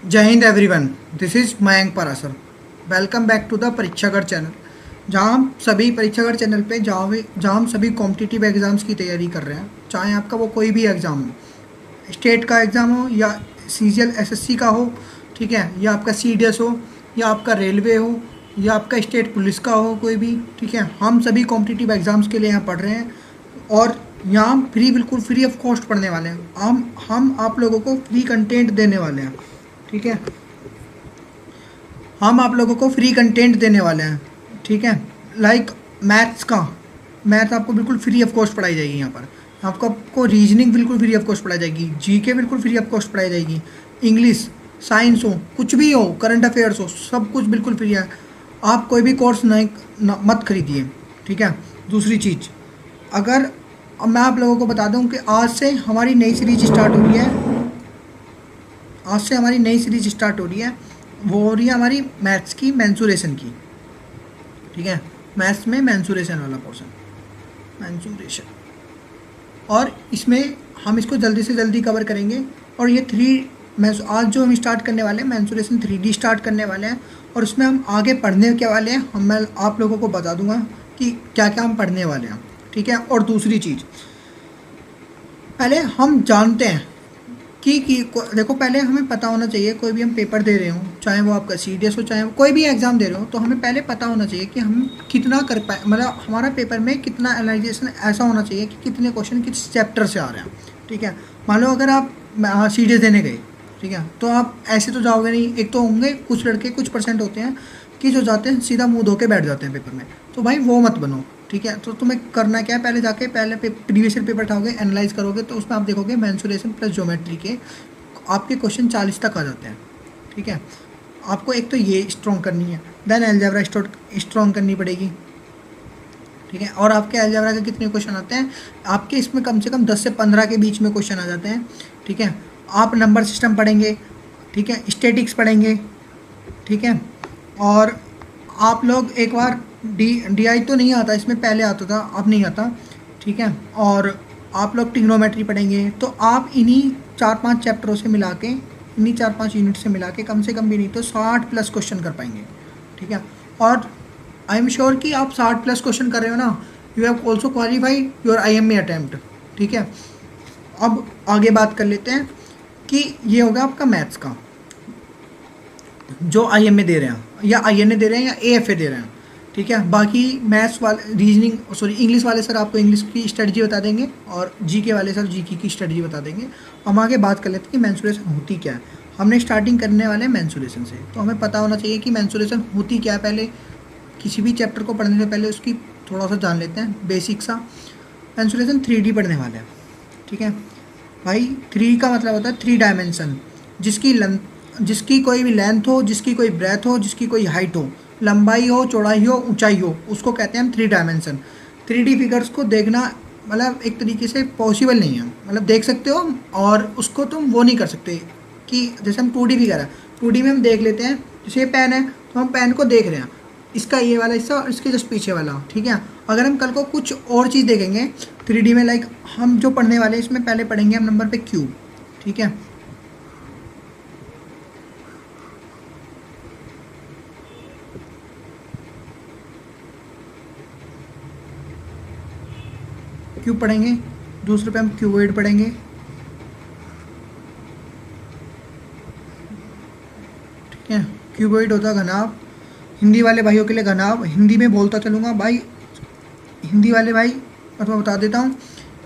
जय Hind everyone. This is Mayank Parashar. Welcome back to the Parikshagarh channel, जहां हम सभी परीक्षागढ़ चैनल पे जहां हम सभी कॉम्पिटिटिव एग्जाम्स की तैयारी कर रहे हैं। चाहे आपका वो कोई भी एग्ज़ाम हो, स्टेट का एग्ज़ाम हो या सीजीएल एसएससी का हो, ठीक है, या आपका सीडीएस हो, या आपका रेलवे हो, या आपका स्टेट पुलिस का हो, कोई भी, ठीक है। हम सभी कॉम्पिटिटिव एग्ज़ाम्स के लिए यहाँ पढ़ रहे हैं और यहाँ हम बिल्कुल फ्री ऑफ कॉस्ट पढ़ने वाले हैं। हम आप लोगों को फ्री कंटेंट देने वाले हैं, ठीक है। हम आप लोगों को फ्री कंटेंट देने वाले हैं, ठीक है। लाइक मैथ्स आपको बिल्कुल फ्री ऑफ कॉस्ट पढ़ाई जाएगी। यहाँ पर आपको रीजनिंग बिल्कुल फ्री ऑफ कॉस्ट पढ़ाई जाएगी, जीके बिल्कुल फ्री ऑफ कॉस्ट पढ़ाई जाएगी, इंग्लिश, साइंस हो, कुछ भी हो, करंट अफेयर्स हो, सब कुछ बिल्कुल फ्री है। आप कोई भी कोर्स मत खरीदिए, ठीक है। दूसरी चीज़, अगर अब मैं आप लोगों को बता दूं कि आज से हमारी नई सीरीज स्टार्ट हो रही है। वो हो रही है हमारी मैथ्स की मैंसुरेशन की, ठीक है। मैथ्स में मैंसुरेशन वाला पोर्शन, मैंसुरेशन, और इसमें हम इसको जल्दी से जल्दी कवर करेंगे। और ये आज जो हम स्टार्ट करने वाले हैं, मैंसुरेशन 3D स्टार्ट करने वाले हैं, और उसमें हम आगे पढ़ने के वाले हैं। मैं आप लोगों को बता दूंगा कि क्या क्या हम पढ़ने वाले हैं, ठीक है। और दूसरी चीज़, पहले हम जानते हैं कि देखो, पहले हमें पता होना चाहिए, कोई भी हम पेपर दे रहे हो, चाहे वो आपका सीडीएस हो, चाहे वो कोई भी एग्ज़ाम दे रहे हो, तो हमें पहले पता होना चाहिए कि हम कितना कर पाए, मतलब हमारा पेपर में कितना एनालाइजेशन ऐसा होना चाहिए कि कितने क्वेश्चन किस चैप्टर से आ रहे हैं, ठीक है। मान लो अगर आप सीडीएस देने गए, ठीक है, तो आप ऐसे तो जाओगे नहीं। एक तो होंगे कुछ लड़के, कुछ परसेंट होते हैं कि जो जाते हैं सीधा मुँह धो के बैठ जाते हैं पेपर में, तो भाई वो मत बनो, ठीक है। तो तुम्हें करना क्या है, पहले प्रीवियस ईयर पेपर उठाओगे, एनालाइज करोगे, तो उसमें आप देखोगे मेंसुरेशन प्लस ज्योमेट्री के आपके क्वेश्चन 40 तक आ जाते हैं, ठीक है। आपको एक तो ये स्ट्रॉन्ग करनी है, देन अलजेब्रा स्ट्रॉन्ग करनी पड़ेगी, ठीक है। और आपके अलजेब्रा के कितने क्वेश्चन आते हैं, आपके इसमें कम से कम 10 से 15 के बीच में क्वेश्चन आ जाते हैं, ठीक है। आप नंबर सिस्टम पढ़ेंगे, ठीक है, स्टैटिक्स पढ़ेंगे, ठीक है। और आप लोग एक बार डी आई तो नहीं आता इसमें, पहले आता था, अब नहीं आता, ठीक है। और आप लोग ट्रिग्नोमेट्री पढ़ेंगे, तो आप इन्हीं 4-5 चैप्टरों से मिला के, इन्हीं 4-5 यूनिट से मिला के कम से कम भी नहीं तो 60 प्लस क्वेश्चन कर पाएंगे, ठीक है। और आई एम श्योर कि आप 60 प्लस क्वेश्चन कर रहे हो ना, you have also qualified your IMA attempt, ठीक है। अब आगे बात कर लेते हैं कि ये होगा आपका मैथ्स का, जो IMA दे रहे हैं, या INA दे रहे हैं, या AFA दे रहे हैं, ठीक है। बाकी मैथ्स वाले, इंग्लिश वाले सर आपको इंग्लिश की स्ट्रेटजी बता देंगे, और जीके वाले सर जीके की स्ट्रेटजी बता देंगे। हम आगे बात कर लेते हैं कि मैंसुरेशन होती क्या है। हमने स्टार्टिंग करने वाले हैं मैंसुरेशन से, तो हमें पता होना चाहिए कि मैंसुरेशन होती क्या है। पहले किसी भी चैप्टर को पढ़ने से पहले उसकी थोड़ा सा जान लेते हैं, बेसिक सा। मैंसुरेशन 3D पढ़ने वाले हैं, ठीक है भाई। 3 का मतलब होता है 3 डायमेंशन, जिसकी कोई भी लेंथ हो, जिसकी कोई ब्रेथ हो, जिसकी कोई हाइट हो, लंबाई हो, चौड़ाई हो, ऊंचाई हो, उसको कहते हैं हम 3 डायमेंशन। 3D फिगर्स को देखना मतलब एक तरीके से पॉसिबल नहीं है, मतलब देख सकते हो, और उसको तुम वो नहीं कर सकते कि जैसे हम 2D फिगर है, 2D में हम देख लेते हैं, जैसे ये पेन है तो हम पेन को देख रहे हैं, इसका ये वाला हिस्सा और इसके जस्ट पीछे वाला, ठीक है। अगर हम कल को कुछ और चीज़ देखेंगे 3D में, लाइक हम जो पढ़ने वाले हैं इसमें पहले पढ़ेंगे हम नंबर पे क्यूब, ठीक है। क्यूब पढ़ेंगे, दूसरे पे हम क्यूबॉइड पढ़ेंगे, ठीक है। क्यूबॉइड होता है घनाभ, हिंदी वाले भाइयों के लिए घनाभ, हिंदी में बोलता चलूँगा भाई, हिंदी वाले भाई मैं तुम्हें बता देता हूँ,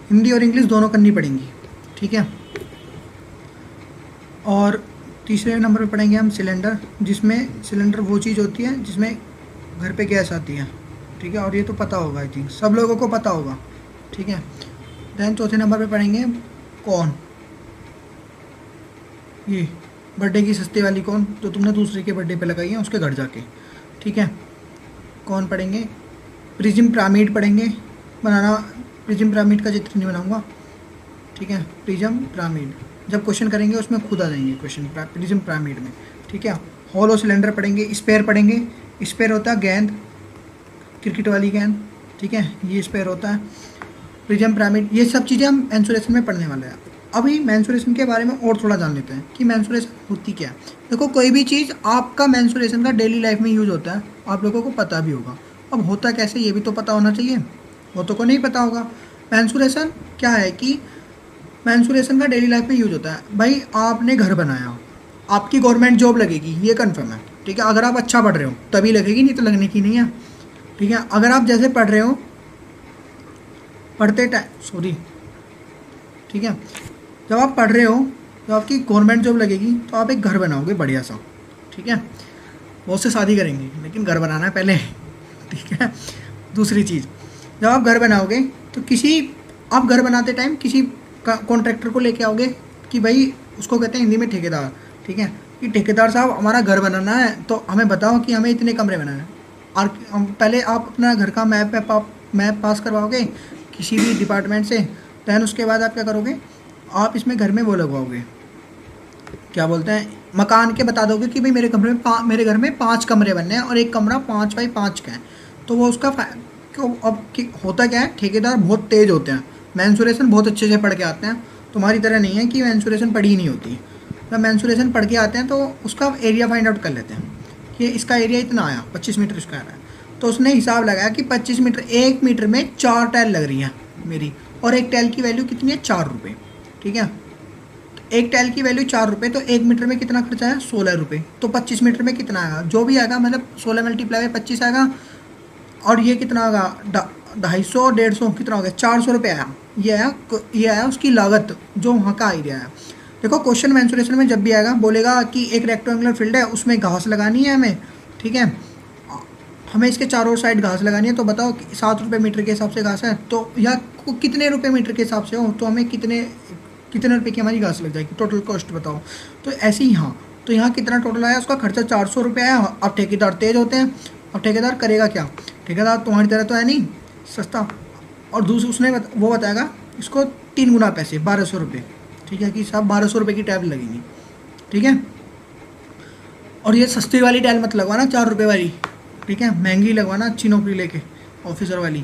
हिंदी और इंग्लिश दोनों करनी पड़ेंगी, ठीक है। और तीसरे नंबर पे पढ़ेंगे हम सिलेंडर, जिसमें सिलेंडर वो चीज़ होती है जिसमें घर पे गैस आती है, ठीक है। और ये तो पता होगा, आई थिंक सब लोगों को पता होगा, ठीक है। देन चौथे नंबर पे पढ़ेंगे कौन, ये बर्थडे की सस्ती वाली कौन, जो तुमने दूसरे के बर्थडे पे लगाई है उसके घर जाके, ठीक है। कौन पढ़ेंगे, प्रिज्म पिरामिड पढ़ेंगे, बनाना प्रिज्म पिरामिड का चित्र नहीं बनाऊंगा, ठीक है। प्रिज्म पिरामिड जब क्वेश्चन करेंगे उसमें खुद आ जाएंगे क्वेश्चन प्रिज्म पिरामिड में, ठीक है। हॉलो सिलेंडर पढ़ेंगे, स्पेयर पढ़ेंगे, स्पेयर होता है गेंद, क्रिकेट वाली गेंद, ठीक है, ये स्पेयर होता है। प्रिज्म पिरामिड, ये सब चीज़ें हम मैंसुरेशन में पढ़ने वाले हैं। अभी मेंसुरेशन के बारे में और थोड़ा जान लेते हैं कि मेंसुरेशन होती क्या है। देखो कोई भी चीज़ आपका मेंसुरेशन का डेली लाइफ में यूज़ होता है, आप लोगों को पता भी होगा। अब होता कैसे ये भी तो पता होना चाहिए, वो तो को नहीं पता होगा। मेंसुरेशन क्या है कि मेंसुरेशन का डेली लाइफ में यूज़ होता है। भाई आपने घर बनाया, आपकी गवर्नमेंट जॉब लगेगी ये कन्फर्म है, ठीक है। अगर आप अच्छा पढ़ रहे हो तभी लगेगी, नहीं तो लगने की नहीं है, ठीक है। अगर आप जैसे पढ़ रहे हो पढ़ते टाइम सॉरी ठीक है, जब आप पढ़ रहे हो, जब आपकी गवर्नमेंट जॉब लगेगी तो आप एक घर बनाओगे बढ़िया सा, ठीक है। बहुत से शादी करेंगे लेकिन घर बनाना है पहले, ठीक है। दूसरी चीज़, जब आप घर बनाओगे तो आप घर बनाते टाइम किसी कॉन्ट्रैक्टर को लेके आओगे कि भाई, उसको कहते हैं हिंदी में ठेकेदार, ठीक है, कि ठेकेदार साहब हमारा घर बनाना है तो हमें बताओ कि हमें इतने कमरे बनाना है। और पहले आप अपना घर का मैप पास करवाओगे किसी भी डिपार्टमेंट से, दैन उसके बाद आप क्या करोगे, आप इसमें घर में वो लगवाओगे, क्या बोलते हैं, मकान के बता दोगे कि भाई मेरे घर में 5 कमरे बनने हैं और एक कमरा 5x5 का है। तो वो उसका क्यों, अब होता क्या है, ठेकेदार बहुत तेज़ होते हैं, मेंसुरेशन बहुत अच्छे से पढ़ के आते हैं। तुम्हारी तरह नहीं है कि मेंसुरेशन पढ़ी ही नहीं होती। जब मेंसुरेशन पढ़ के आते हैं तो उसका एरिया फाइंड आउट कर लेते हैं कि इसका एरिया इतना आया, 25 मीटर स्क्वायर है। तो उसने हिसाब लगाया कि 25 मीटर, 1 मीटर में 4 टाइल लग रही हैं मेरी, और एक टाइल की वैल्यू कितनी है, 4 रुपये, ठीक है। तो एक टाइल की वैल्यू 4 रुपये, तो 1 मीटर में कितना खर्चा है, 16 रुपये। तो 25 मीटर में कितना आएगा, जो भी आएगा, मतलब 16 मल्टीप्लाई 25 आएगा, और ये कितना होगा, 250, 150 कितना हो गया, 400 रुपये आया। ये आया उसकी लागत, जो वहाँ का आइडिया है। देखो क्वेश्चन मेंसुरेशन में जब भी आएगा बोलेगा कि एक रेक्टेंगुलर फील्ड है, उसमें घास लगानी है हमें, ठीक है, हमें इसके चारों साइड घास लगानी है, तो बताओ 7 रुपये मीटर के हिसाब से घास है, तो या कितने रुपये मीटर के हिसाब से हो तो हमें कितने रुपये की हमारी घास लग जाएगी, टोटल कॉस्ट बताओ। तो ऐसे ही यहाँ, तो यहाँ कितना टोटल आया, उसका खर्चा 400 रुपये आया। अब ठेकेदार तेज़ होते हैं, अब ठेकेदार करेगा क्या, ठेकेदार तुम्हारी तरह तो है नहीं सस्ता, और उसने वो बताएगा इसको 3 गुना पैसे, 1200 रुपये, ठीक है, कि साहब 1200 रुपये की टैब लगेंगी, ठीक है। और ये सस्ती वाली टाइल मत लगवाना, 4 रुपये वाली, ठीक है, महंगी लगवाना, अच्छी नौकरी लेके ऑफिसर वाली।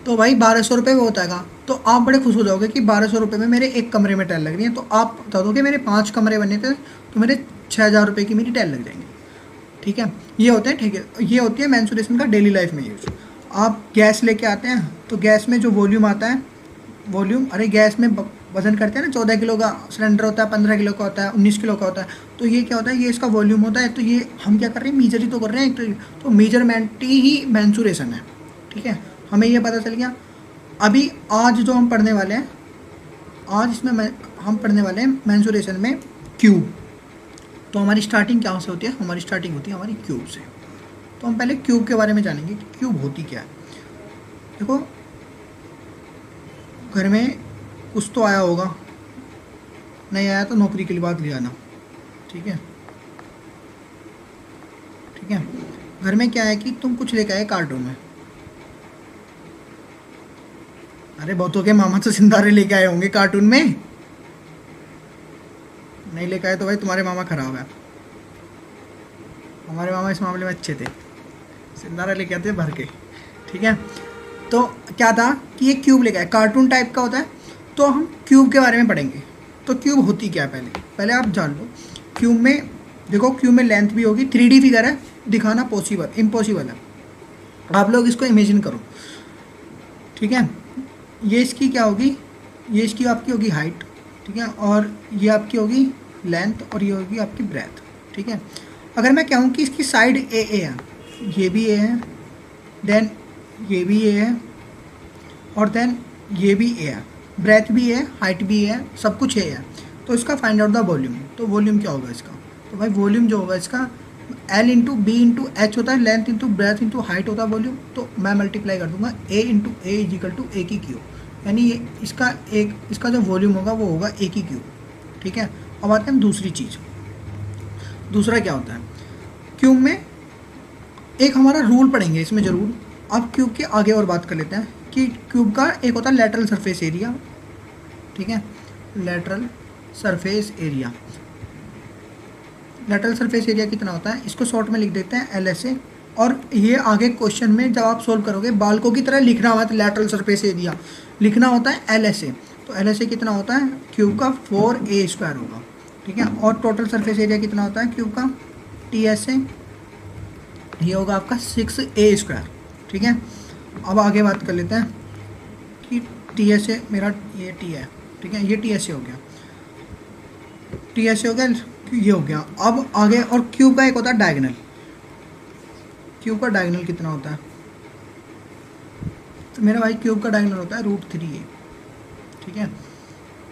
तो भाई 1200 रुपये में होता है। तो आप बड़े खुश हो जाओगे कि 1200 रुपये में मेरे एक कमरे में टाइल लग रही है। तो आप बता दो कि मेरे 5 कमरे बनने थे तो मेरे 6000 रुपये की मेरी टाइल लग जाएंगी, ठीक है। ये होते हैं, ठीक है, ये होती है मेंसुरेशन का डेली लाइफ में यूज़। आप गैस लेके आते हैं तो गैस में जो वॉल्यूम आता है, अरे गैस में वजन करते हैं ना, 14 किलो का सिलेंडर होता है, 15 किलो का होता है, 19 किलो का होता है। तो ये क्या होता है, ये इसका वॉल्यूम होता है। तो ये हम क्या कर रहे हैं, मेजर ही तो कर रहे हैं, तो मेजरमेंट ही मेंसुरेशन है, ठीक है। हमें ये पता चल गया। अभी आज जो हम पढ़ने वाले हैं, आज इसमें हम पढ़ने वाले हैं मेंसुरेशन में क्यूब। तो हमारी स्टार्टिंग क्या से होती है, हमारी स्टार्टिंग होती है हमारी क्यूब से। तो हम पहले क्यूब के बारे में जानेंगे कि क्यूब होती क्या है। देखो घर में कुछ तो आया होगा, नहीं आया तो नौकरी के लिए बात ले आना, ठीक है, ठीक है। घर में क्या है कि तुम कुछ लेकर आए कार्टून में, अरे बहुतों के मामा तो सिंधारे लेके आए होंगे कार्टून में, नहीं लेकर आए तो भाई तुम्हारे मामा खराब है। हमारे मामा इस मामले में अच्छे थे, सिंधारा लेके आते भर के, ठीक है। तो क्या था कि ये क्यूब लेके आए, कार्टून टाइप का होता है। तो हम क्यूब के बारे में पढ़ेंगे। तो क्यूब होती क्या है, पहले आप जान लो। क्यूब में देखो, क्यूब में लेंथ भी होगी, 3D फिगर है, दिखाना इम्पॉसिबल है। आप लोग इसको इमेजिन करो, ठीक है। ये इसकी क्या होगी, ये इसकी आपकी होगी हाइट, ठीक है, और ये आपकी होगी लेंथ, और ये होगी आपकी ब्रेथ, ठीक है। अगर मैं कहूँ कि इसकी साइड ए है, ये भी ए है, देन ये भी ए है, और देन ये भी ए है, ब्रेथ भी है, हाइट भी है, सब कुछ ए है। तो इसका फाइंड आउट द वॉल्यूम। तो वॉल्यूम क्या होगा इसका, तो भाई वॉल्यूम जो होगा इसका L into B into H होता है, length into breadth into height होता है वॉल्यूम। तो मैं मल्टीप्लाई कर दूंगा A into A equal to A की क्यूब, यानी ये इसका जो वॉल्यूम होगा वो होगा ए की क्यूब, ठीक है। अब आते हैं दूसरी चीज़। दूसरा क्या होता है, क्यूब में एक हमारा रूल पढ़ेंगे इसमें ज़रूर। अब क्यूब के आगे और बात कर लेते हैं कि क्यूब का एक होता है लेटरल सरफेस एरिया, ठीक है, lateral surface area. Lateral surface area कितना होता है, इसको शॉर्ट में लिख देते हैं LSA। और ये आगे क्वेश्चन में जब आप सोल्व करोगे बालकों की तरह लिखना हुआ है, तो लेटरल सरफेस एरिया लिखना होता है LSA। तो एल एस ए कितना होता है क्यूब का 4a² होगा, ठीक है। और टोटल सरफेस एरिया कितना होता है क्यूब का टी एस ए, ये होगा आपका 6a², ठीक है। अब आगे बात कर लेते हैं कि टी एस ए मेरा ये टी है, ठीक है, ये टी एस ए हो गया, टी एस ए हो गया, ये हो गया। अब आगे और क्यूब का एक होता है डायगोनल, क्यूब का डायगोनल कितना होता है, तो मेरा भाई क्यूब का डायगोनल होता है √3a, ठीक है,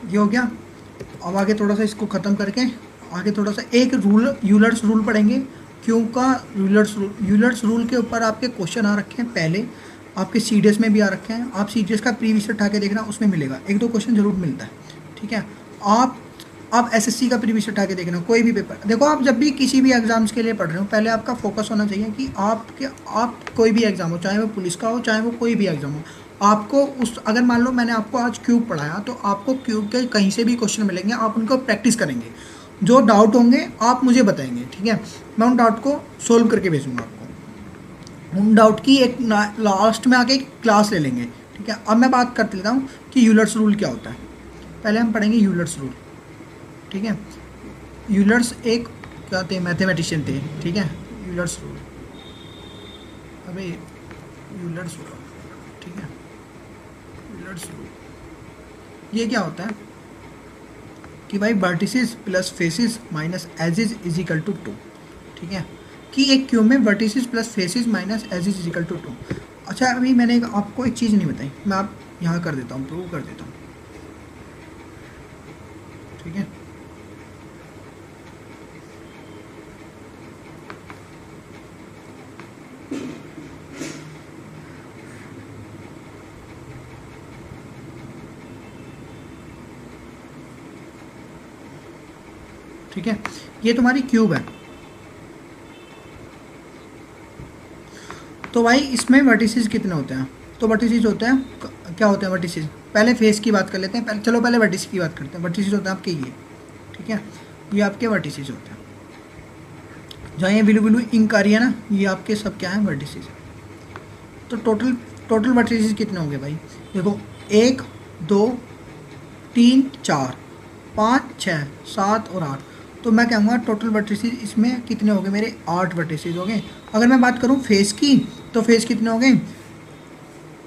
ये हो गया। अब आगे थोड़ा सा इसको ख़त्म करके आगे थोड़ा सा एक रूल यूलर्स रूल पढ़ेंगे, क्यूब का यूलर्स रूल के ऊपर आपके क्वेश्चन आ रखे हैं, पहले आपके सीडीएस में भी आ रखे हैं, आप सीडीएस का प्रीवियस उठा के देखना, उसमें मिलेगा, 1-2 क्वेश्चन जरूर मिलता है, ठीक है। आप एसएससी का प्रीवियस उठा के देखना, कोई भी पेपर देखो, आप जब भी किसी भी एग्जाम्स के लिए पढ़ रहे हो पहले आपका फोकस होना चाहिए कि आप कोई भी एग्जाम हो, चाहे वो पुलिस का हो चाहे वो कोई भी एग्जाम हो, आपको उस अगर मान लो मैंने आपको आज क्यूब पढ़ाया तो आपको क्यूब के कहीं से भी क्वेश्चन मिलेंगे, आप उनको प्रैक्टिस करेंगे, जो डाउट होंगे आप मुझे बताएंगे, ठीक है, मैं उन डाउट को सोल्व करके भेजूँगा आपको, उन डाउट की एक लास्ट में आके एक क्लास ले लेंगे, ठीक है। अब मैं बात करते लेता हूँ कि यूलर्स रूल क्या होता है। पहले हम पढ़ेंगे यूलर्स रूल, ठीक है। यूलर्स एक क्या थे, मैथमेटिशियन थे, ठीक है। यूलर्स रूल, अबे यूलर्स रूल, ठीक है, यूलर्स रूल ये क्या होता है कि भाई vertices plus faces minus edges is equal to 2, ठीक है, कि एक क्यूब में vertices plus faces minus edges is equal to 2। अच्छा, अभी मैंने आपको एक चीज़ नहीं बताई, मैं आप यहाँ कर देता हूँ, प्रूव कर देता हूँ, ठीक है। ठीक है, ये तुम्हारी क्यूब है, तो भाई इसमें वर्टिसेस कितने होते हैं, तो वर्टिसेस होते हैं, क्या होते हैं वर्टिसेस, पहले फेस की बात कर लेते हैं, चलो पहले वर्टिसेस की बात करते हैं। वर्टिसेस होते हैं आपके ये, ठीक है, ये आपके वर्टिसेस होते हैं, जहाँ ये ब्लू ब्लू इंक आ रही है ना, ये आपके सब क्या है वर्टिसेस। तो टोटल वर्टिसेस कितने होंगे भाई, देखो 1 2 3 4 5 6 7 और 8, तो मैं कहूँगा टोटल वर्टिसेस इसमें कितने हो गए मेरे 8 वर्टिसेस हो गए। अगर मैं बात करूँ फेस की, तो फेस कितने हो गए,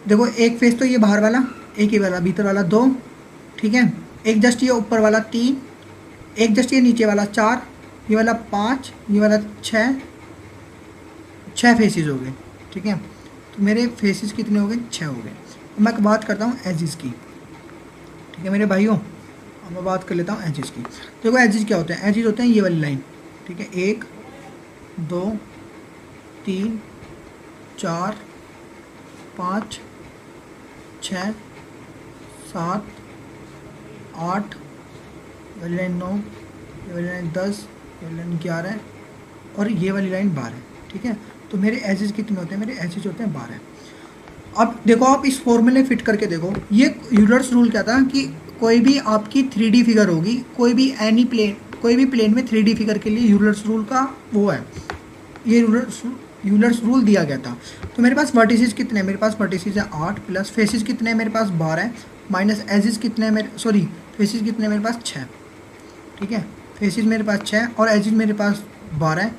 देखो एक फेस तो ये बाहर वाला, एक ही वाला भीतर वाला 2, ठीक है, एक जस्ट ये ऊपर वाला 3, एक जस्ट ये नीचे वाला 4, ये वाला 5, ये वाला 6 फेसेस हो गए, ठीक है। तो मेरे फेसेस कितने हो गए 6 हो गए। अब मैं बात करता हूँ एजिस की, ठीक है मेरे भाइयों, अब मैं बात कर लेता हूँ एजिस की। देखो एजिस क्या होते हैं, एजिस होते हैं ये वाली लाइन, ठीक है, 1 2 3 4 5 6 7 8, ये वाली लाइन 9, ये वाली लाइन 10, ये वाली लाइन 11 और ये वाली लाइन 12, ठीक है। तो मेरे एजिस कितने होते हैं, मेरे एजिस होते हैं 12। अब देखो आप इस फॉर्मूले फिट करके देखो, ये यूलर्स रूल क्या था कि कोई भी आपकी 3D फिगर होगी, कोई भी कोई भी प्लेन में 3D फिगर के लिए यूलर्स रूल का वो है, ये यूलर्स रूल दिया गया था। तो मेरे पास वर्टिसेस कितने हैं, मेरे पास वर्टिसेस है 8 प्लस फेसेस कितने हैं मेरे पास 12 माइनस एजिस कितने हैं मेरे, सॉरी फेसेस कितने हैं मेरे पास 6, ठीक है, फेसेस मेरे पास 6 और एजिस मेरे पास 12,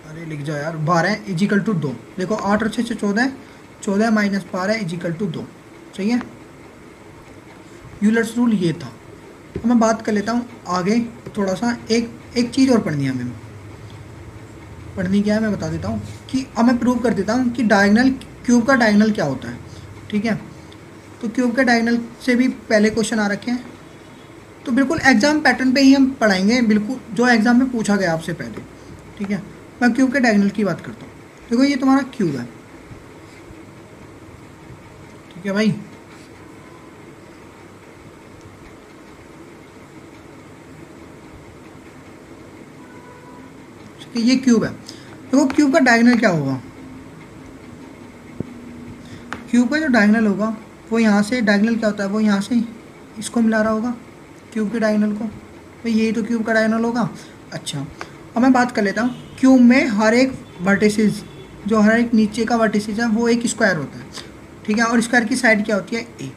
अरे लिख जाओ यार, 12 इजिकल टू 2, देखो 8 और 6 से 14, 14 माइनस 12 इजिकल टू 2, सही है। यूलर्स रूल ये था। अब मैं बात कर लेता हूँ आगे थोड़ा सा, एक चीज़ और पढ़नी है हमें, पढ़नी क्या है मैं बता देता हूँ कि अब मैं प्रूव कर देता हूँ कि डायगोनल, क्यूब का डायगोनल क्या होता है, ठीक है। तो क्यूब के डायगोनल से भी पहले क्वेश्चन आ रखे हैं, तो बिल्कुल एग्जाम पैटर्न पे ही हम पढ़ाएंगे, बिल्कुल जो एग्जाम में पूछा गया आपसे पहले, ठीक है। मैं क्यूब के डायगोनल की बात करता हूँ, देखो ये तुम्हारा क्यूब है, ठीक है भाई, कि ये क्यूब है। देखो क्यूब का डायगोनल क्या होगा, क्यूब का जो डायगोनल होगा वो यहाँ से, डायगोनल क्या होता है, वो यहाँ से इसको मिला रहा होगा क्यूब के डायगोनल को, तो यही तो क्यूब का डायगोनल होगा। अच्छा, अब मैं बात कर लेता हूँ, क्यूब में हर एक वर्टिसेस, जो हर एक नीचे का वर्टिसेस है वो एक स्क्वायर होता है, ठीक है, और स्क्वायर की साइड क्या होती है ए।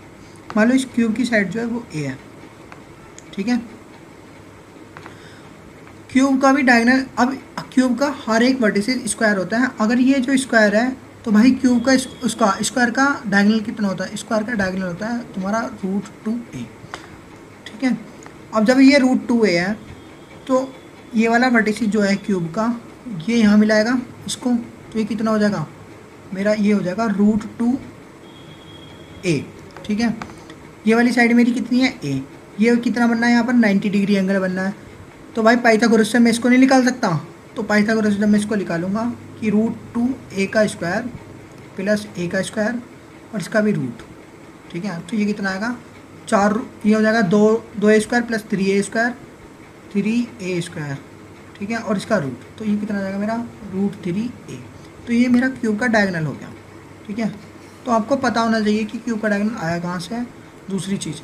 मान लो इस क्यूब की साइड जो है वो ए है, ठीक है। क्यूब का भी डायगोनल, अब क्यूब का हर एक वर्टिसेस स्क्वायर होता है। अगर ये जो स्क्वायर है तो भाई क्यूब का उसका स्क्वायर का डायगोनल कितना होता है, स्क्वायर का डायगोनल होता है तुम्हारा √2a, ठीक है। अब जब ये √2a है तो ये वाला वर्टिसेस जो है क्यूब का ये यहाँ मिलाएगा इसको, तो ये कितना हो जाएगा मेरा, ये हो जाएगा √2a, ठीक है। ये वाली साइड मेरी कितनी है a, ये कितना बनना है यहाँ पर 90 डिग्री एंगल बनना है। तो भाई पाइथागोरस से मैं इसको नहीं निकाल सकता, तो पाइथागोरस से मैं इसको निकालूंगा कि √2a का स्क्वायर प्लस a का स्क्वायर और इसका भी रूट, ठीक है। तो ये कितना आएगा 4, ये हो जाएगा 2a square plus 3a square, 3a square, ठीक है, और इसका रूट, तो ये कितना आ जाएगा मेरा √3a। तो ये मेरा क्यूब का डायगोनल हो गया, ठीक है। तो आपको पता होना चाहिए कि क्यूब का डायगोनल आया कहाँ से है। दूसरी चीज़,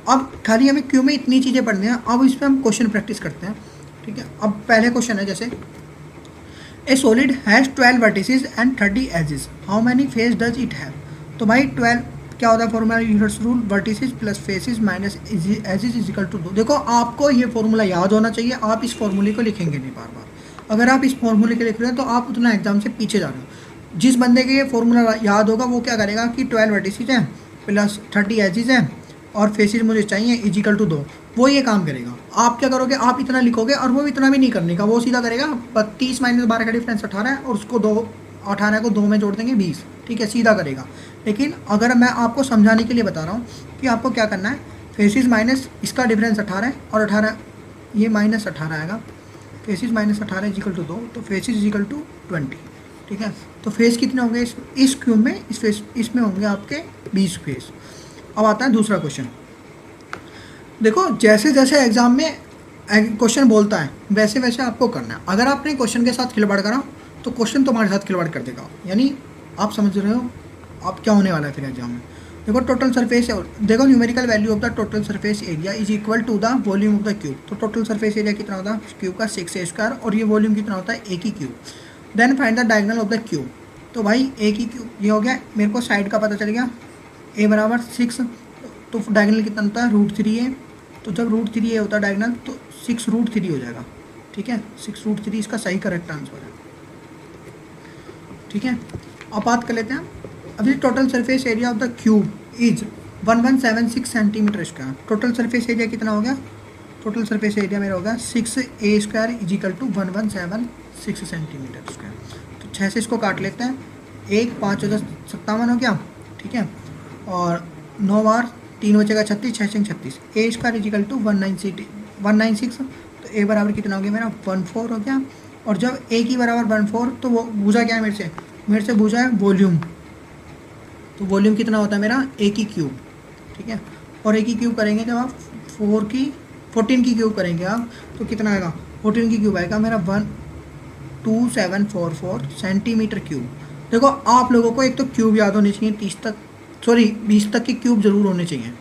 अब खाली हमें क्यूब में इतनी चीज़ें पढ़नी हैं, अब इस पर हम क्वेश्चन प्रैक्टिस करते हैं, ठीक है। अब पहले क्वेश्चन है जैसे a solid has 12 vertices and 30 edges, how many face does it have. तो भाई 12 क्या होता है formula, universe rule, vertices plus faces minus edges is equal to 2। देखो आपको ये फॉर्मूला याद होना चाहिए, आप इस फॉर्मूले को लिखेंगे नहीं बार बार। अगर आप इस फॉर्मूले के लिख रहे हैं तो आप उतना एग्जाम से पीछे जा रहे हो। जिस बंदे के ये फॉर्मूला याद होगा वो क्या करेगा कि 12 वर्टिसेस हैं प्लस 30 एजेस हैं और फेसेस मुझे चाहिए इज इक्वल टू 2, वो ये काम करेगा। आप क्या करोगे, आप इतना लिखोगे और वो इतना भी नहीं करने का, वो सीधा करेगा 32 माइनस 12 का डिफरेंस 18 है और उसको 18 को 2 में जोड़ देंगे 20, ठीक है, सीधा करेगा। लेकिन अगर मैं आपको समझाने के लिए बता रहा हूँ कि आपको क्या करना है, फेसिस माइनस इसका डिफरेंस 18 है और 18 ये माइनस 18 आएगा, faces minus 18 is equal to 2, तो फेसिस इज इक्वल टू 20, ठीक है। तो फेस कितने होंगे इस क्यूब में, इस फेस इसमें होंगे आपके 20 फेस। अब आता है दूसरा क्वेश्चन। देखो जैसे जैसे एग्जाम में क्वेश्चन बोलता है वैसे वैसे आपको करना है। अगर आपने क्वेश्चन के साथ खिलवाड़ करा तो क्वेश्चन तुम्हारे साथ खिलवाड़ कर देगा, यानी आप समझ रहे हो आप क्या होने वाला है फिर एग्जाम में। देखो टोटल सरफेस, देखो numerical value of the total surface area is equal to the volume of the cube. तो टोटल सरफेस एरिया कितना होता है क्यूब का 6a स्क्वायर और ये वॉल्यूम कितना होता है a की cube. Then find the diagonal of the cube. तो भाई a की क्यूब ये हो गया, मेरे को साइड का पता चल गया, a बराबर 6, तो डायगोनल कितना होता है √3a। तो जब √3a होता है डायगोनल तो 6√3 हो जाएगा, ठीक है, 6√3 इसका सही करेक्ट आंसर है, ठीक है। अब बात कर लेते हैं, अभी total surface area of the cube is 1176 centimetre square. Total surface area कितना हो गया, टोटल सरफेस एरिया मेरा होगा 6a square is equal to 1176 centimetre square. तो 6 से इसको काट लेते हैं, 1 5 57 हो गया, ठीक है, और 9 बार 3 बचेगा 36, 6 36, a square is equal to 196। तो a बराबर कितना हो गया मेरा 14 हो गया। और जब a की बराबर 14 तो वो पूछा क्या है मेरे से पूछा है वॉल्यूम। तो वॉल्यूम कितना होता है मेरा a की क्यूब, ठीक है। और a की क्यूब करेंगे जब आप 14 की क्यूब करेंगे आप तो कितना आएगा, 14 की क्यूब आएगा मेरा 12744 सेंटीमीटर क्यूब। देखो आप लोगों को एक तो क्यूब याद होनी चाहिए 20 तक के क्यूब जरूर होने चाहिए,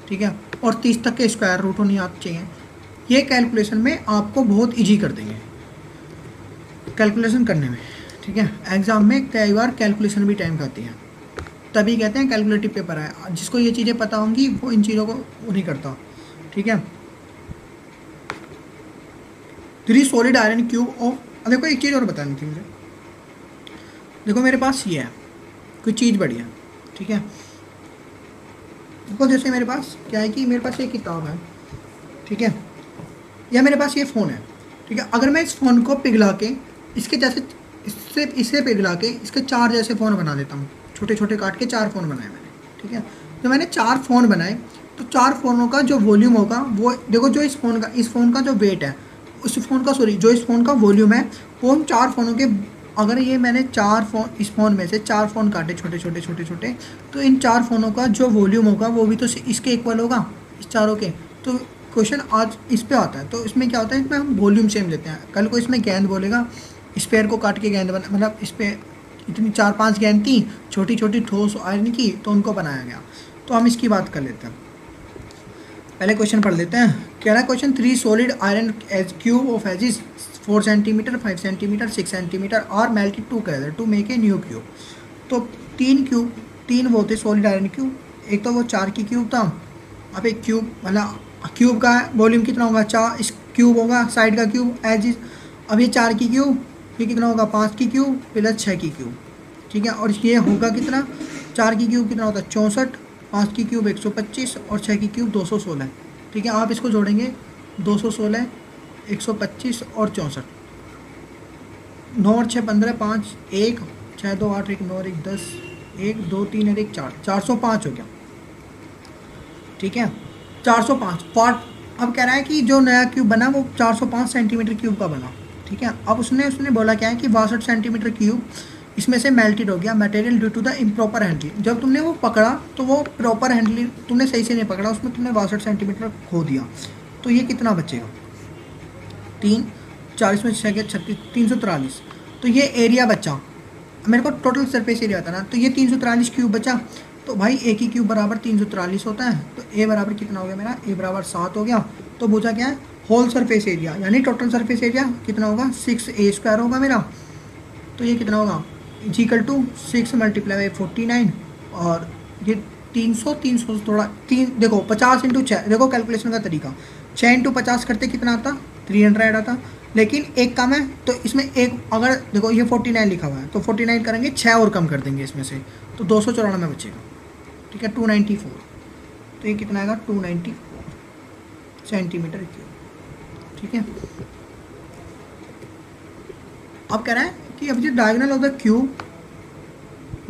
ठीक है, और 30 तक के स्क्वायर रूट होनी आनी चाहिए। ये कैलकुलेशन में आपको बहुत इजी कर देंगे कैलकुलेशन करने में, ठीक है। एग्जाम में कई बार कैलकुलेशन भी टाइम खाती है, तभी कहते हैं कैलकुलेटिव पेपर है। जिसको ये चीज़ें पता होंगी वो इन चीज़ों को वो नहीं करता, ठीक है। 3 सॉलिड आयरन क्यूब ऑफ, देखो एक चीज़ और बतानी थी मुझे। देखो मेरे पास ये है कोई चीज़ बढ़िया, ठीक है। देखो जैसे मेरे पास क्या है कि मेरे पास एक किताब है, ठीक है, या मेरे पास ये फ़ोन है, ठीक है। अगर मैं इस फ़ोन को पिघला के इसके जैसे इसे पिघला के इसके 4 जैसे फ़ोन बना देता हूँ, छोटे छोटे काट के 4 फ़ोन बनाए मैंने, ठीक है। तो मैंने 4 फ़ोन बनाए तो 4 फ़ोनों का जो वॉल्यूम होगा वो देखो, जो इस फ़ोन का जो वेट है जो इस फ़ोन का वॉल्यूम है वो उन 4 फ़ोनों के, अगर ये मैंने 4 फ़ोन इस फ़ोन में से 4 फ़ोन काटे छोटे छोटे तो इन 4 फ़ोनों का जो वॉल्यूम होगा वो भी तो इसके इक्वल होगा, इस चारों के। तो क्वेश्चन आज इस पे आता है, तो इसमें क्या होता है, इसमें हम वॉल्यूम सेम लेते हैं। कल को इसमें गेंद बोलेगा, स्पेयर को काट के गेंद बना, मतलब इस पर इतनी 4-5 गेंद थी छोटी छोटी ठोस आयरन की, तो उनको बनाया गया। तो हम इसकी बात कर लेते हैं, पहले क्वेश्चन पढ़ लेते हैं। कह रहा है question 3 solid iron as cube of edges 4 centimetre 5 centimetre 6 centimetre are melted together to make a new cube. तो 3 वो थे सॉलिड आयरन क्यूब, एक तो वो 4 की क्यूब था, अब एक क्यूब मतलब क्यूब का वॉल्यूम कितना होगा, 4 इस क्यूब होगा, साइड का क्यूब एज इज। अब ये 4 की क्यूब, ये कितना होगा 5 की क्यूब प्लस 6 की क्यूब, ठीक है। और ये होगा कितना, 4 की क्यूब कितना होता है 64, 5 की क्यूब 125 और 6 की क्यूब 216, ठीक है। आप इसको जोड़ेंगे 216, 125 और 64, 9 और 6 15, 5 1 6 2 8 1 9 और 1 10, 1 2 3 और 1 4, 405 हो गया, ठीक है। 405 पार्ट। अब कह रहा है कि जो नया क्यूब बना वो 405 सेंटीमीटर क्यूब का बना, ठीक है। अब उसने बोला क्या है कि 62 सेंटीमीटर क्यूब इसमें से मेल्टेड हो गया material due to the improper handling. जब तुमने वो पकड़ा तो वो प्रॉपर हैंडलिंग तुमने सही से नहीं पकड़ा, उसमें तुमने 62 सेंटीमीटर खो दिया, तो ये कितना बचेगा, 3 40 में 6 के 36, 343। तो ये एरिया बचा, मेरे को टोटल सरफेस एरिया था ना, तो ये 343 क्यूब बचा। तो भाई ए की क्यूब बराबर 343 होता है, तो ए बराबर कितना हो गया मेरा, ए बराबर 7 हो गया। तो पूछा क्या है, होल सरफेस एरिया यानी टोटल सरफेस एरिया कितना होगा 6a² होगा मेरा। तो ये कितना होगा इक्वल टू 6 × 49, और ये 300 300 थोड़ा 3 देखो 50 × 6, देखो कैलकुलेशन का तरीका, 6 × 50 करते कितना आता 300 आता, लेकिन एक कम है तो इसमें एक, अगर देखो ये 49 लिखा हुआ है तो 49 करेंगे 6 और कम कर देंगे इसमें से, तो 294 बचेगा, ठीक है 294। तो ये कितना आएगा 294 सेंटीमीटर क्यूब, ठीक है। अब कह रहा है कि अब जो diagonal of the cube,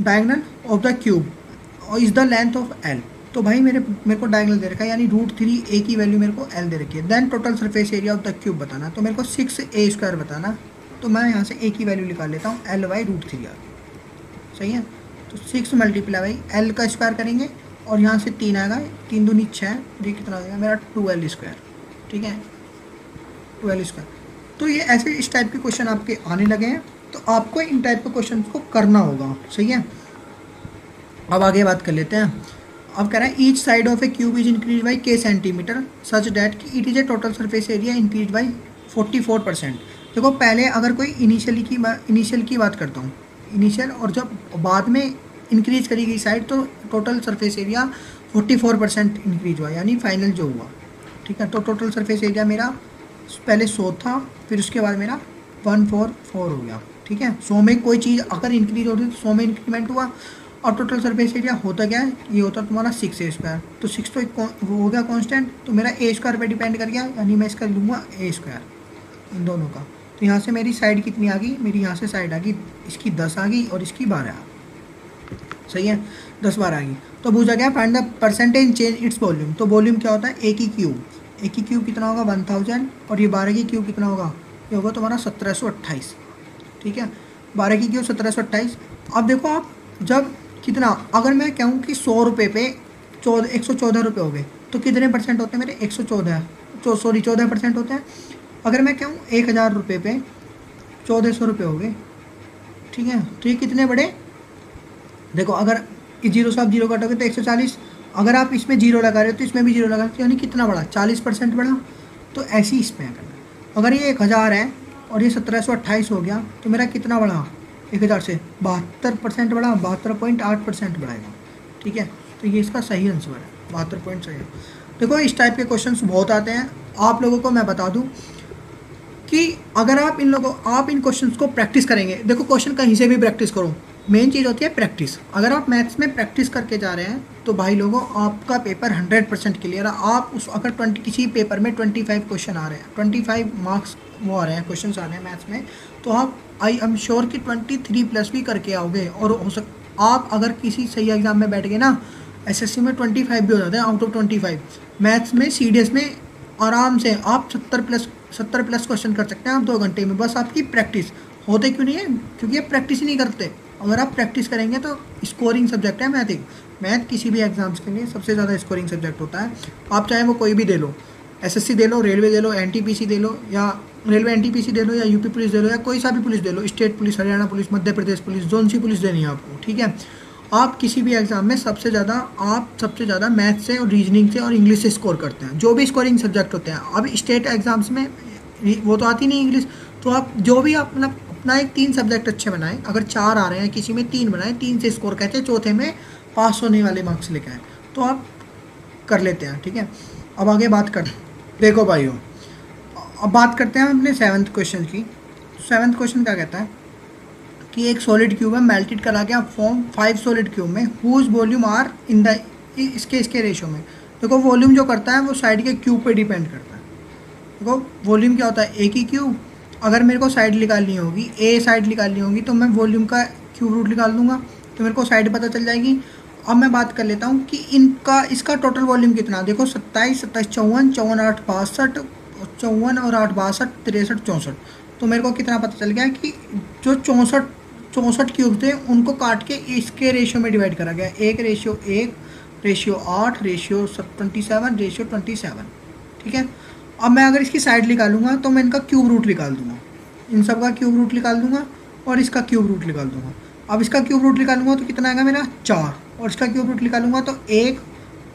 diagonal of the cube और is the length of L. तो भाई मेरे को डायगोनल दे रखा है यानी √3 ए की वैल्यू मेरे को एल दे रखी है। Then total surface area of the cube बताना, तो मेरे को 6a² बताना, तो मैं यहाँ से ए की वैल्यू निकाल लेता हूँ, L/√3 आ गया, सही है। तो 6 × L का स्क्वायर करेंगे और यहाँ से 3 आएगा, 3 दूनी 6, ये कितना आ गया मेरा 2L², ठीक है 2L²। तो ये ऐसे इस टाइप के क्वेश्चन आपके आने लगे हैं, तो आपको इन टाइप के क्वेश्चन को करना होगा, सही है। अब आगे बात कर लेते हैं। अब कह रहा है each side of a cube is increase by k centimetre such that कि it is a total surface area increase by 44%। देखो पहले अगर कोई इनिशियल की बात करता हूँ, इनिशियल, और जब बाद में इंक्रीज करी गई साइड तो टोटल सरफेस एरिया 44% इंक्रीज हुआ, यानी फाइनल जो हुआ, ठीक है। तो टोटल सरफेस एरिया मेरा पहले 100 था, फिर उसके बाद मेरा 144 हो गया, ठीक है। 100 में कोई चीज़ अगर इंक्रीज हो रही है तो 100 में इंक्रीमेंट हुआ, और टोटल सरफेस एरिया होता क्या है, ये होता तुम्हारा 6a²। तो 6 तो वो हो गया कांस्टेंट, तो मेरा a² पे डिपेंड कर गया, यानी मैं इसका लूँगा a² इन दोनों का। तो यहाँ से मेरी साइड कितनी आ गई, मेरी यहाँ से साइड आ गई, इसकी 10 आ गई और इसकी 12 आ गई, सही है 10 12 आ गई। तो पूछा गया find the percentage change its volume. तो वॉल्यूम क्या होता है, ए की क्यूब कितना होगा 1000, और ये 12 की क्यूब कितना होगा, ये होगा तुम्हारा 1728, ठीक है 12 की क्यूब 1728। अब देखो आप जब कितना, अगर मैं कहूँ कि 100 रुपये पे 114 रुपये हो गए तो कितने परसेंट होते हैं मेरे 14% होते हैं। अगर मैं कहूँ 1000 रुपये पे 1400 रुपये हो गए, ठीक है। तो ये कितने बड़े, देखो अगर इस जीरो से आप जीरो काटोगे तो 140, अगर आप इसमें जीरो लगा रहे हो तो इसमें भी जीरो लगा रहे हो, यानी कितना बड़ा 40% बड़ा। तो ऐसे ही इसमें करना, अगर ये 1000 है और ये 1728 हो गया तो मेरा कितना बढ़ा 1000 से 72% बढ़ा, 72.8% बढ़ाएगा, ठीक है। तो ये इसका सही आंसर है 72 सही है। देखो इस टाइप के क्वेश्चंस बहुत आते हैं, आप लोगों को मैं बता दूं कि अगर आप इन क्वेश्चंस को प्रैक्टिस करेंगे, देखो क्वेश्चन कहीं से भी प्रैक्टिस करो, मेन चीज़ होती है प्रैक्टिस। अगर आप मैथ्स में प्रैक्टिस करके जा रहे हैं तो भाई लोगों आपका पेपर 100% क्लियर है। आप उस अगर किसी पेपर में 25 क्वेश्चन आ रहे हैं, 25 मार्क्स वो आ रहे हैं, क्वेश्चन आ रहे हैं मैथ्स में, तो आप आई एम श्योर कि 23+ भी करके आओगे। और आप अगर किसी सही एग्जाम में बैठ गए ना, एसएससी में 25 भी हो जाते हैं आउट ऑफ 25, मैथ्स में सीडीएस में आराम से आप 70+ क्वेश्चन कर सकते हैं आप 2 घंटे में। बस आपकी प्रैक्टिस होते क्यों नहीं है, क्योंकि आप प्रैक्टिस ही नहीं करते। अगर आप प्रैक्टिस करेंगे तो स्कोरिंग सब्जेक्ट है मैथ किसी भी एग्जाम्स के लिए सबसे ज़्यादा स्कोरिंग सब्जेक्ट होता है। आप चाहे वो कोई भी दे लो, एसएससी दे लो, रेलवे दे लो, एनटीपीसी दे लो, या रेलवे एनटीपीसी दे लो, या यूपी पुलिस दे लो, या कोई सा भी पुलिस दे लो, state police, Haryana police, Madhya Pradesh police, zone सी पुलिस देनी है आपको, ठीक है। आप किसी भी एग्जाम में सबसे ज़्यादा मैथ से और रीजनिंग से और इंग्लिश से स्कोर करते हैं, जो भी स्कोरिंग सब्जेक्ट होते हैं। अब स्टेट एग्जाम्स में वो तो आती नहीं इंग्लिश, तो आप जो भी आप मतलब अपना एक 3 सब्जेक्ट अच्छे बनाएं। अगर 4 आ रहे हैं किसी में 3 बनाएं, 3 से स्कोर कहते हैं, चौथे में पास होने वाले मार्क्स लेकर आए। तो आप कर लेते हैं, ठीक है। अब आगे बात कर, देखो भाइयों, अब बात करते हैं अपने 7th क्वेश्चन की। 7th क्वेश्चन क्या कहता है कि एक सॉलिड क्यूब है, मेल्टेड करा गया फॉर्म 5 सॉलिड क्यूब में, whose volume are in the, इसके रेशो में। देखो वॉल्यूम जो करता है वो साइड के क्यूब पे डिपेंड करता है। देखो वॉल्यूम क्या होता है, एक ही क्यूब, अगर मेरे को साइड निकालनी होगी, ए साइड निकालनी होगी, तो मैं वॉल्यूम का क्यूब रूट निकाल दूंगा, तो मेरे को साइड पता चल जाएगी। अब मैं बात कर लेता हूँ कि इनका, इसका टोटल वॉल्यूम कितना, देखो 27, 27, 54, 54, 8, 62, 54 और 8, 62, 63, 64। तो मेरे को कितना पता चल गया कि जो 64 क्यूब थे उनको काट के इसके रेशियो में डिवाइड करा गया, 1:1, रेशियो 8, रेशियो 27, रेशियो 27, ठीक है। अब मैं अगर इसकी साइड निकालूंगा तो मैं इनका क्यूब रूट निकाल दूंगा, इन सब का क्यूब रूट निकाल दूंगा और इसका क्यूब रूट निकाल दूंगा। अब इसका क्यूब रूट निकालूंगा तो कितना आएगा मेरा 4, और इसका क्यूब रूट निकालूंगा तो 1,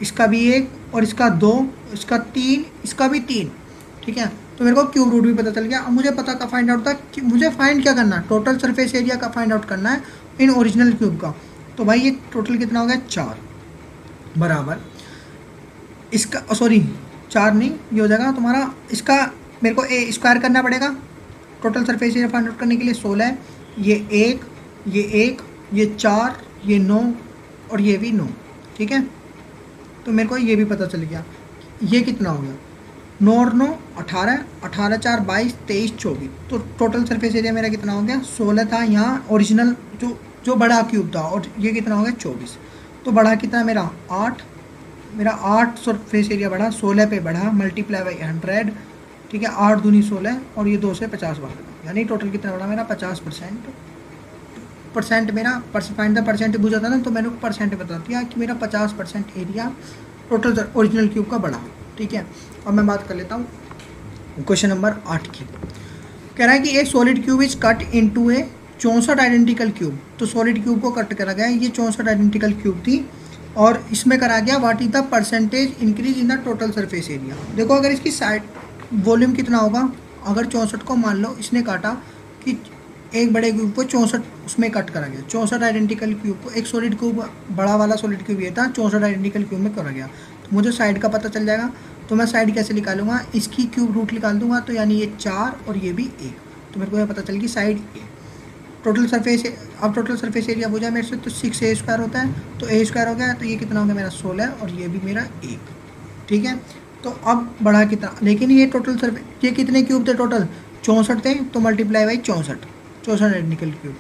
इसका भी 1, और इसका 2, इसका 3, इसका भी 3, ठीक है। तो मेरे को क्यूब रूट भी पता चल गया। अब मुझे पता का फाइंड आउट था कि मुझे फाइंड क्या करना है, टोटल सरफेस एरिया का फाइंड आउट करना है इन ओरिजिनल क्यूब का। तो भाई ये टोटल कितना हो गया 4 बराबर इसका, सॉरी 4 नहीं, ये हो जाएगा तुम्हारा, इसका मेरे को ए स्क्वायर करना पड़ेगा total surface area find out करने के लिए। 16, ये 1, ये 1, ये 4, ये 9 और ये भी 9, ठीक है। तो मेरे को ये भी पता चल गया, ये कितना हो गया 9 और 9 18, 18, 4, 22, 23, 24। तो टोटल सरफेस एरिया मेरा कितना हो गया 16 था यहाँ ओरिजिनल जो बड़ा क्यूब था, और ये कितना हो गया 24। तो बढ़ा कितना मेरा 8, मेरा 8 सरफेस एरिया बढ़ा, 16 पे बढ़ा, मल्टीप्लाई बाई 100, ठीक है। 8 दूनी 16 और ये 2 से 50 बढ़ा, यानी टोटल कितना बढ़ा मेरा 50%। मेरा फाइंड द परसेंट पूछा था ना, तो मैंने परसेंट बता दिया कि मेरा 50% एरिया टोटल ओरिजिनल क्यूब का बढ़ा, ठीक है। अब मैं बात कर लेता हूँ क्वेश्चन नंबर 8 की। कह रहा है कि ए solid cube is cut into A 64 identical cube. तो सॉलिड क्यूब को कट करा गया, ये 64 आइडेंटिकल क्यूब थी, और इसमें करा गया what is the percentage increase in the total surface area. देखो अगर इसकी साइड वॉल्यूम कितना होगा, अगर 64 को मान लो इसने काटा कि एक बड़े क्यूब को 64 उसमें कट करा गया, 64 आइडेंटिकल क्यूब को, एक सॉलिड क्यूब बड़ा वाला सॉलिड क्यूब ये था, 64 आइडेंटिकल क्यूब में करा गया। तो मुझे साइड का पता चल जाएगा, तो मैं साइड कैसे निकालूंगा, इसकी क्यूब रूट निकाल दूंगा, तो यानी ये 4 और ये भी 1, तो मेरे को यह पता चल गई साइड ए। टोटल सरफेस, अब टोटल सरफेस एरिया पूछा मेरे से, तो 6a² होता है, तो a² हो गया, तो ये कितना हो गया मेरा 16 और ये भी मेरा 1, ठीक है। तो अब बढ़ा कितना, लेकिन ये टोटल सरफेस, ये कितने क्यूब थे टोटल 64 थे, तो मल्टीप्लाई बाई 64 आइडेंटिकल क्यूब,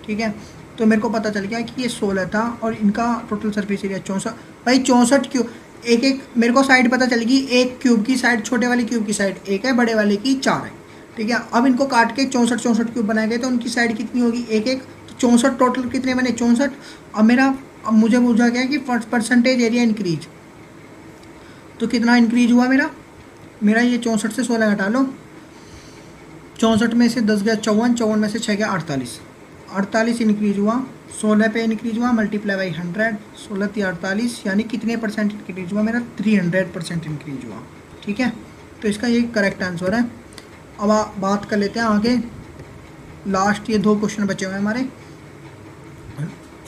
ठीक है। तो मेरे को पता चल गया कि ये 16 था और इनका टोटल सरफेस एरिया 64, भाई 64 क्यूब, एक मेरे को साइड पता चलेगी, एक क्यूब की साइड, छोटे वाले क्यूब की साइड 1 है, बड़े वाले की 4 है, ठीक है। अब इनको काट के 64 क्यूब बनाए गए, तो उनकी साइड कितनी होगी 1, तो 64 टोटल कितने बने 64। अब मुझे पूछा गया कि परसेंटेज एरिया इंक्रीज, तो कितना इंक्रीज हुआ मेरा ये 64 से 16 हटा लो, 64 में से 10 गया 54, 54 में से 6 गया 48, 48 इंक्रीज हुआ, 16 पे इंक्रीज हुआ, मल्टीप्लाई बाई 100, 16 × 48, यानी कितने परसेंट इंक्रीज हुआ मेरा 300% इंक्रीज हुआ, ठीक है। तो इसका ये करेक्ट आंसर है। अब बात कर लेते हैं आगे, लास्ट ये 2 क्वेश्चन बचे हुए हैं हमारे।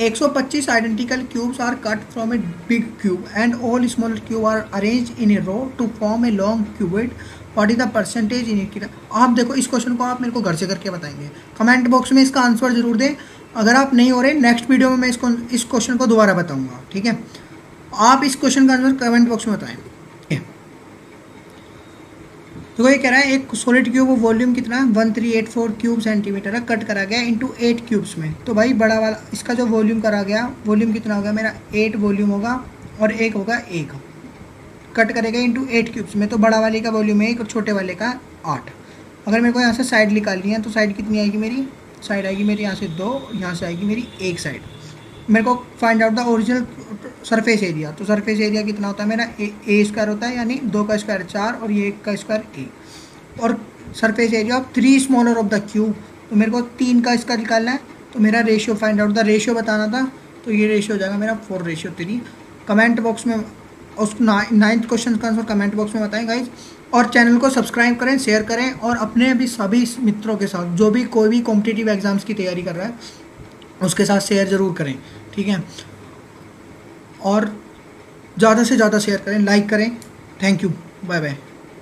125 identical cubes are cut from a big cube and all smaller cube are arrange in a row to form a long cuboid, what is the percentage in it. आप देखो इस क्वेश्चन को आप मेरे को घर से करके बताएंगे, कमेंट बॉक्स में इसका आंसर जरूर दें। अगर आप नहीं हो रहे, नेक्स्ट वीडियो में मैं इस क्वेश्चन को दोबारा बताऊंगा, ठीक है। आप इस क्वेश्चन का आंसर कमेंट बॉक्स में बताएं। तो ये कह रहा है एक सॉलिड क्यूब वॉल्यूम कितना 1384 क्यूब सेंटीमीटर है, कट करा गया इनटू 8 क्यूब्स में। तो भाई बड़ा वाला इसका जो वॉल्यूम करा गया, वॉल्यूम कितना होगा मेरा 8 वॉल्यूम होगा, और एक होगा 1, कट करेगा इनटू 8 क्यूब्स में। तो बड़ा वाले का वॉल्यूम 1 और छोटे वाले का 8। अगर मेरे को यहाँ से साइड निकालनी है, तो साइड कितनी आएगी मेरी, साइड आएगी मेरी यहाँ से 2, यहाँ से आएगी मेरी 1 साइड। मेरे को find out the original surface area, तो सरफेस एरिया कितना होता है मेरा a² होता है, यानी 2 का स्क्वायर 4 और ये 1 का स्क्वायर 1, और surface area of 3 smaller of the cube, तो मेरे को 3 का इसका निकालना है। तो मेरा ratio find out the ratio बताना था, तो ये रेशियो हो जाएगा मेरा 4:3। कमेंट बॉक्स में उस 9th क्वेश्चन का आंसर कमेंट बॉक्स में बताएं गाइज, और चैनल को सब्सक्राइब करें, शेयर करें, और अपने भी सभी मित्रों के साथ जो भी कोई भी कॉम्पिटिटिव एग्जाम्स की तैयारी कर रहा है उसके साथ शेयर ज़रूर करें, ठीक है। और ज़्यादा से ज़्यादा शेयर करें, लाइक करें। Thank you, bye bye.